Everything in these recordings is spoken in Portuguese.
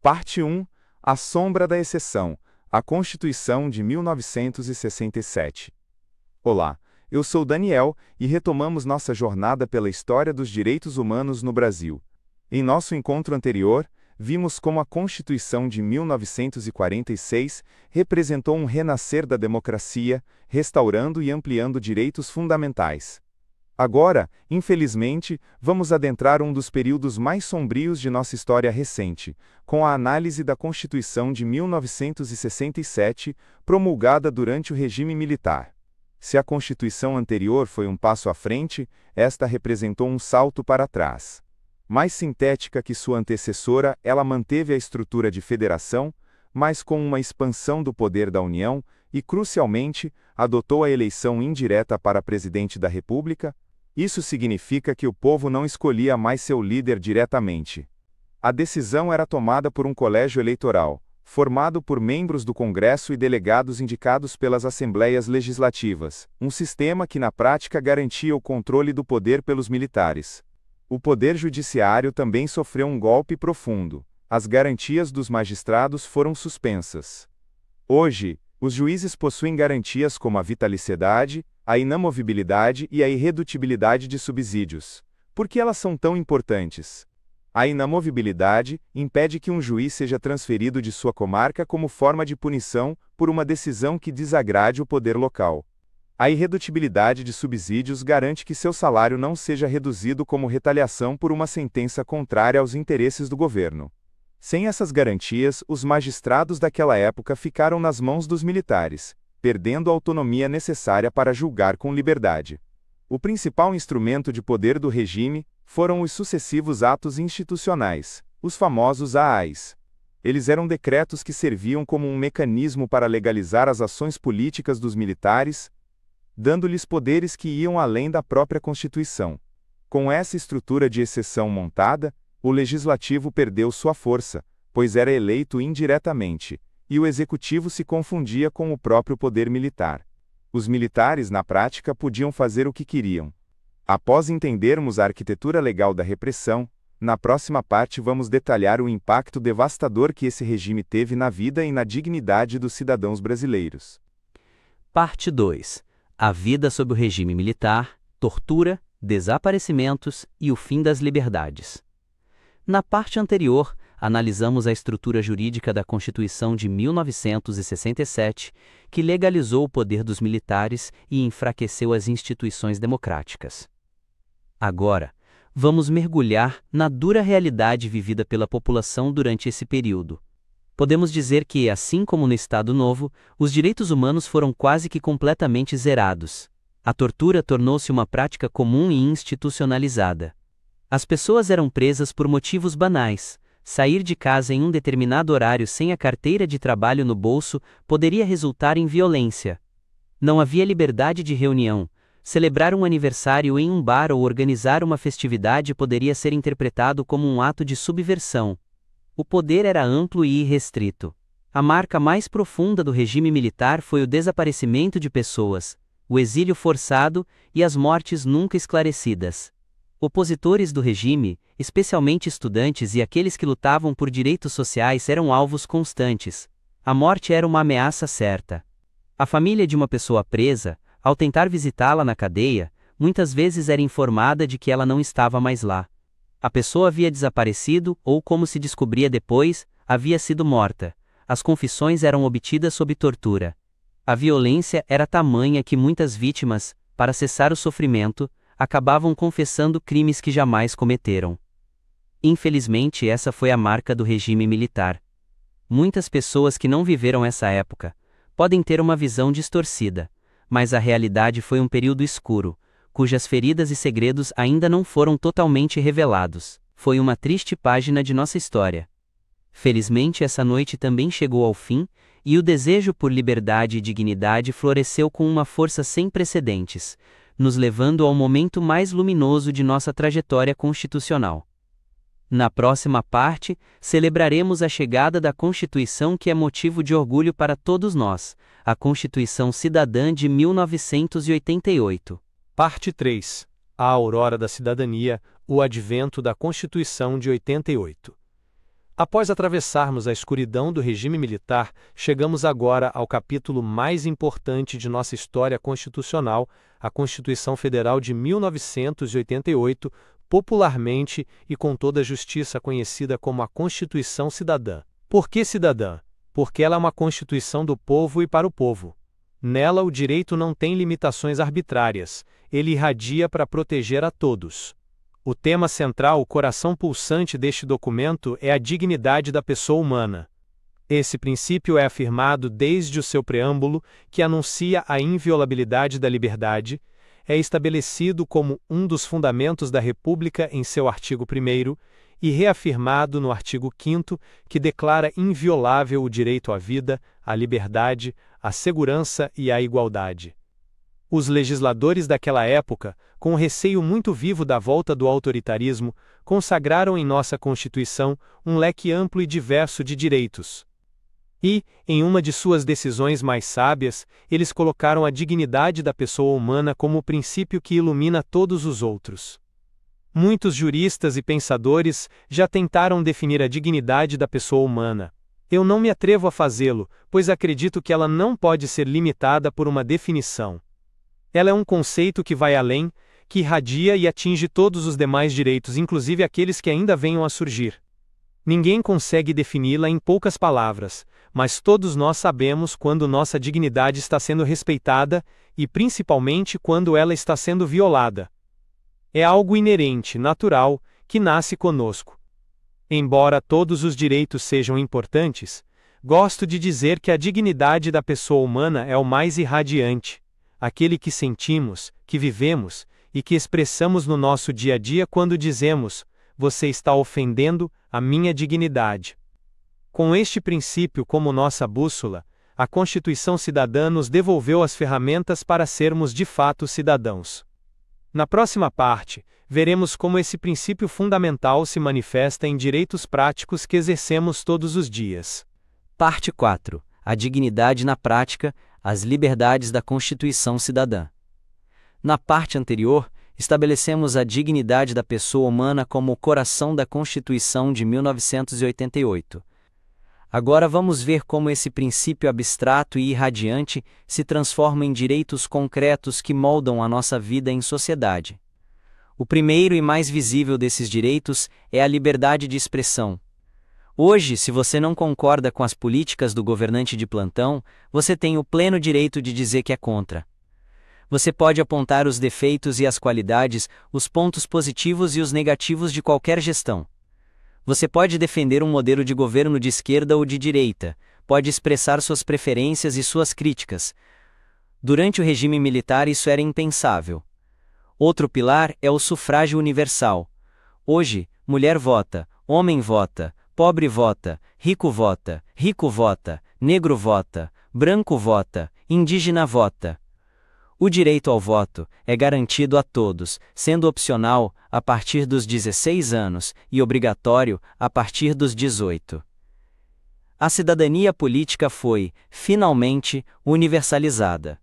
Parte 1. A sombra da exceção. A Constituição de 1967. Olá, eu sou Daniel e retomamos nossa jornada pela história dos direitos humanos no Brasil. Em nosso encontro anterior, vimos como a Constituição de 1946 representou um renascer da democracia, restaurando e ampliando direitos fundamentais. Agora, infelizmente, vamos adentrar um dos períodos mais sombrios de nossa história recente, com a análise da Constituição de 1967, promulgada durante o regime militar. Se a Constituição anterior foi um passo à frente, esta representou um salto para trás. Mais sintética que sua antecessora, ela manteve a estrutura de federação, mas com uma expansão do poder da União e, crucialmente, adotou a eleição indireta para presidente da República. Isso significa que o povo não escolhia mais seu líder diretamente. A decisão era tomada por um colégio eleitoral, formado por membros do Congresso e delegados indicados pelas Assembleias Legislativas, um sistema que na prática garantia o controle do poder pelos militares. O Poder Judiciário também sofreu um golpe profundo. As garantias dos magistrados foram suspensas. Hoje, os juízes possuem garantias como a vitaliciedade, a inamovibilidade e a irredutibilidade de subsídios. Por que elas são tão importantes? A inamovibilidade impede que um juiz seja transferido de sua comarca como forma de punição por uma decisão que desagrade o poder local. A irredutibilidade de subsídios garante que seu salário não seja reduzido como retaliação por uma sentença contrária aos interesses do governo. Sem essas garantias, os magistrados daquela época ficaram nas mãos dos militares, perdendo a autonomia necessária para julgar com liberdade. O principal instrumento de poder do regime foram os sucessivos atos institucionais, os famosos AAs. Eles eram decretos que serviam como um mecanismo para legalizar as ações políticas dos militares, dando-lhes poderes que iam além da própria Constituição. Com essa estrutura de exceção montada, o legislativo perdeu sua força, pois era eleito indiretamente, e o executivo se confundia com o próprio poder militar. Os militares, na prática, podiam fazer o que queriam. Após entendermos a arquitetura legal da repressão, na próxima parte vamos detalhar o impacto devastador que esse regime teve na vida e na dignidade dos cidadãos brasileiros. Parte 2. A vida sob o regime militar, tortura, desaparecimentos e o fim das liberdades. Na parte anterior, analisamos a estrutura jurídica da Constituição de 1967, que legalizou o poder dos militares e enfraqueceu as instituições democráticas. Agora, vamos mergulhar na dura realidade vivida pela população durante esse período. Podemos dizer que, assim como no Estado Novo, os direitos humanos foram quase que completamente zerados. A tortura tornou-se uma prática comum e institucionalizada. As pessoas eram presas por motivos banais. Sair de casa em um determinado horário sem a carteira de trabalho no bolso poderia resultar em violência. Não havia liberdade de reunião. Celebrar um aniversário em um bar ou organizar uma festividade poderia ser interpretado como um ato de subversão. O poder era amplo e irrestrito. A marca mais profunda do regime militar foi o desaparecimento de pessoas, o exílio forçado e as mortes nunca esclarecidas. Opositores do regime, especialmente estudantes e aqueles que lutavam por direitos sociais, eram alvos constantes. A morte era uma ameaça certa. A família de uma pessoa presa, ao tentar visitá-la na cadeia, muitas vezes era informada de que ela não estava mais lá. A pessoa havia desaparecido ou, como se descobria depois, havia sido morta. As confissões eram obtidas sob tortura. A violência era tamanha que muitas vítimas, para cessar o sofrimento, acabavam confessando crimes que jamais cometeram. Infelizmente, essa foi a marca do regime militar. Muitas pessoas que não viveram essa época podem ter uma visão distorcida, mas a realidade foi um período escuro, cujas feridas e segredos ainda não foram totalmente revelados. Foi uma triste página de nossa história. Felizmente, essa noite também chegou ao fim, e o desejo por liberdade e dignidade floresceu com uma força sem precedentes, nos levando ao momento mais luminoso de nossa trajetória constitucional. Na próxima parte, celebraremos a chegada da Constituição que é motivo de orgulho para todos nós, a Constituição Cidadã de 1988. Parte 3. A Aurora da Cidadania, o advento da Constituição de 88. Após atravessarmos a escuridão do regime militar, chegamos agora ao capítulo mais importante de nossa história constitucional, a Constituição Federal de 1988, popularmente e com toda a justiça conhecida como a Constituição Cidadã. Por que cidadã? Porque ela é uma Constituição do povo e para o povo. Nela, o direito não tem limitações arbitrárias, ele irradia para proteger a todos. O tema central, o coração pulsante deste documento é a dignidade da pessoa humana. Esse princípio é afirmado desde o seu preâmbulo, que anuncia a inviolabilidade da liberdade, é estabelecido como um dos fundamentos da República em seu artigo 1º e reafirmado no artigo 5º, que declara inviolável o direito à vida, à liberdade, à segurança e à igualdade. Os legisladores daquela época, com um receio muito vivo da volta do autoritarismo, consagraram em nossa Constituição um leque amplo e diverso de direitos. E, em uma de suas decisões mais sábias, eles colocaram a dignidade da pessoa humana como o princípio que ilumina todos os outros. Muitos juristas e pensadores já tentaram definir a dignidade da pessoa humana. Eu não me atrevo a fazê-lo, pois acredito que ela não pode ser limitada por uma definição. Ela é um conceito que vai além, que irradia e atinge todos os demais direitos, inclusive aqueles que ainda venham a surgir. Ninguém consegue defini-la em poucas palavras, mas todos nós sabemos quando nossa dignidade está sendo respeitada e, principalmente, quando ela está sendo violada. É algo inerente, natural, que nasce conosco. Embora todos os direitos sejam importantes, gosto de dizer que a dignidade da pessoa humana é o mais irradiante, aquele que sentimos, que vivemos e que expressamos no nosso dia a dia quando dizemos: "Você está ofendendo a minha dignidade". Com este princípio como nossa bússola, a Constituição Cidadã nos devolveu as ferramentas para sermos de fato cidadãos. Na próxima parte, veremos como esse princípio fundamental se manifesta em direitos práticos que exercemos todos os dias. Parte 4. A dignidade na prática, as liberdades da Constituição Cidadã. Na parte anterior, estabelecemos a dignidade da pessoa humana como o coração da Constituição de 1988. Agora vamos ver como esse princípio abstrato e irradiante se transforma em direitos concretos que moldam a nossa vida em sociedade. O primeiro e mais visível desses direitos é a liberdade de expressão. Hoje, se você não concorda com as políticas do governante de plantão, você tem o pleno direito de dizer que é contra. Você pode apontar os defeitos e as qualidades, os pontos positivos e os negativos de qualquer gestão. Você pode defender um modelo de governo de esquerda ou de direita, pode expressar suas preferências e suas críticas. Durante o regime militar isso era impensável. Outro pilar é o sufrágio universal. Hoje, mulher vota, homem vota, pobre vota, rico vota, negro vota, branco vota, indígena vota. O direito ao voto é garantido a todos, sendo opcional a partir dos 16 anos e obrigatório a partir dos 18. A cidadania política foi, finalmente, universalizada.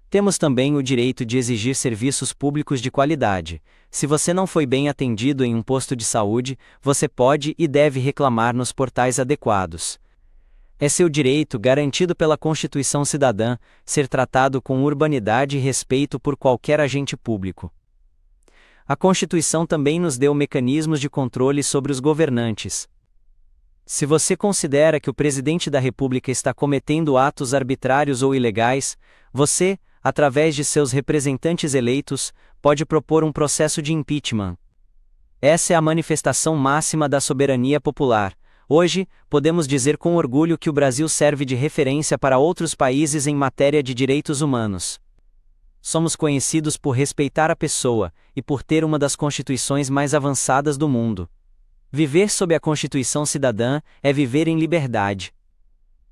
Temos também o direito de exigir serviços públicos de qualidade. Se você não foi bem atendido em um posto de saúde, você pode e deve reclamar nos portais adequados. É seu direito, garantido pela Constituição Cidadã, ser tratado com urbanidade e respeito por qualquer agente público. A Constituição também nos deu mecanismos de controle sobre os governantes. Se você considera que o presidente da República está cometendo atos arbitrários ou ilegais, você, através de seus representantes eleitos, pode propor um processo de impeachment. Essa é a manifestação máxima da soberania popular. Hoje, podemos dizer com orgulho que o Brasil serve de referência para outros países em matéria de direitos humanos. Somos conhecidos por respeitar a pessoa e por ter uma das constituições mais avançadas do mundo. Viver sob a Constituição Cidadã é viver em liberdade.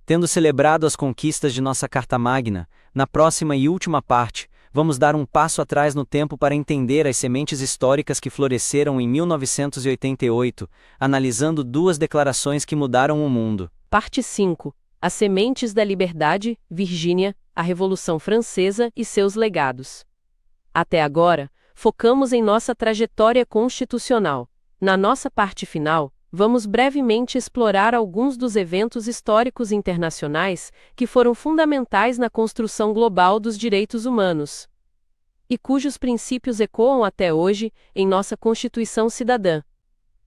Tendo celebrado as conquistas de nossa Carta Magna, na próxima e última parte, vamos dar um passo atrás no tempo para entender as sementes históricas que floresceram em 1988, analisando duas declarações que mudaram o mundo. Parte 5. As sementes da liberdade, Virgínia, a Revolução Francesa e seus legados. Até agora, focamos em nossa trajetória constitucional. Na nossa parte final, Vamos brevemente explorar alguns dos eventos históricos internacionais que foram fundamentais na construção global dos direitos humanos e cujos princípios ecoam até hoje em nossa Constituição Cidadã.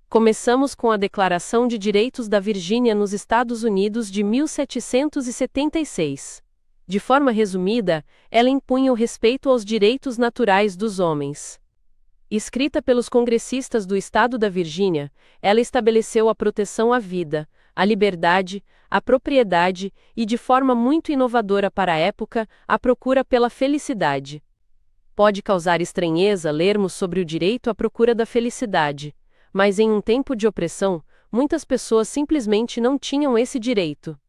Começamos com a Declaração de Direitos da Virgínia nos Estados Unidos de 1776. De forma resumida, ela impunha o respeito aos direitos naturais dos homens. Escrita pelos congressistas do estado da Virgínia, ela estabeleceu a proteção à vida, à liberdade, à propriedade e, de forma muito inovadora para a época, a procura pela felicidade. Pode causar estranheza lermos sobre o direito à procura da felicidade, mas em um tempo de opressão, muitas pessoas simplesmente não tinham esse direito.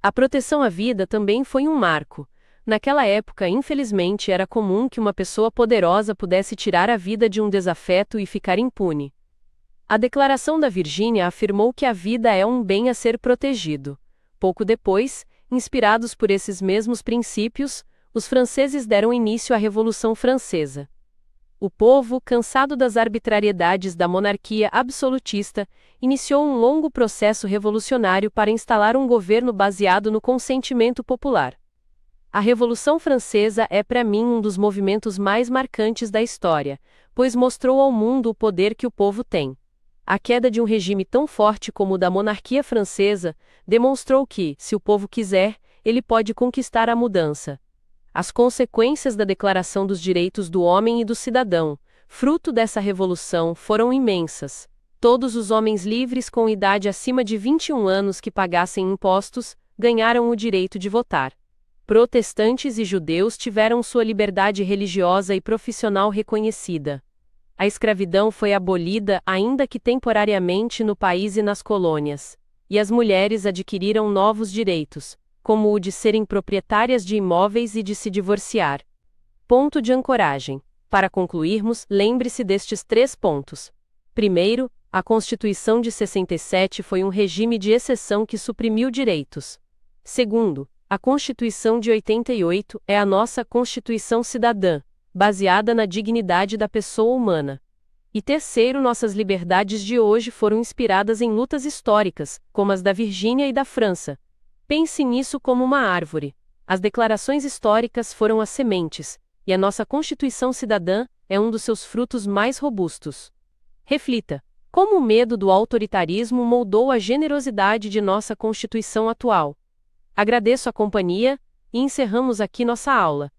A proteção à vida também foi um marco. Naquela época, infelizmente, era comum que uma pessoa poderosa pudesse tirar a vida de um desafeto e ficar impune. A Declaração da Virgínia afirmou que a vida é um bem a ser protegido. Pouco depois, inspirados por esses mesmos princípios, os franceses deram início à Revolução Francesa. O povo, cansado das arbitrariedades da monarquia absolutista, iniciou um longo processo revolucionário para instalar um governo baseado no consentimento popular. A Revolução Francesa é, para mim, um dos movimentos mais marcantes da história, pois mostrou ao mundo o poder que o povo tem. A queda de um regime tão forte como o da monarquia francesa demonstrou que, se o povo quiser, ele pode conquistar a mudança. As consequências da Declaração dos Direitos do Homem e do Cidadão, fruto dessa revolução, foram imensas. Todos os homens livres com idade acima de 21 anos que pagassem impostos, ganharam o direito de votar. Protestantes e judeus tiveram sua liberdade religiosa e profissional reconhecida. A escravidão foi abolida, ainda que temporariamente, no país e nas colônias. E as mulheres adquiriram novos direitos, como o de serem proprietárias de imóveis e de se divorciar. Ponto de ancoragem. Para concluirmos, lembre-se destes 3 pontos. Primeiro, a Constituição de 67 foi um regime de exceção que suprimiu direitos. Segundo, a Constituição de 88 é a nossa Constituição Cidadã, baseada na dignidade da pessoa humana. E terceiro, nossas liberdades de hoje foram inspiradas em lutas históricas, como as da Virgínia e da França. Pense nisso como uma árvore. As declarações históricas foram as sementes, e a nossa Constituição Cidadã é um dos seus frutos mais robustos. Reflita: como o medo do autoritarismo moldou a generosidade de nossa Constituição atual? Agradeço a companhia, e encerramos aqui nossa aula.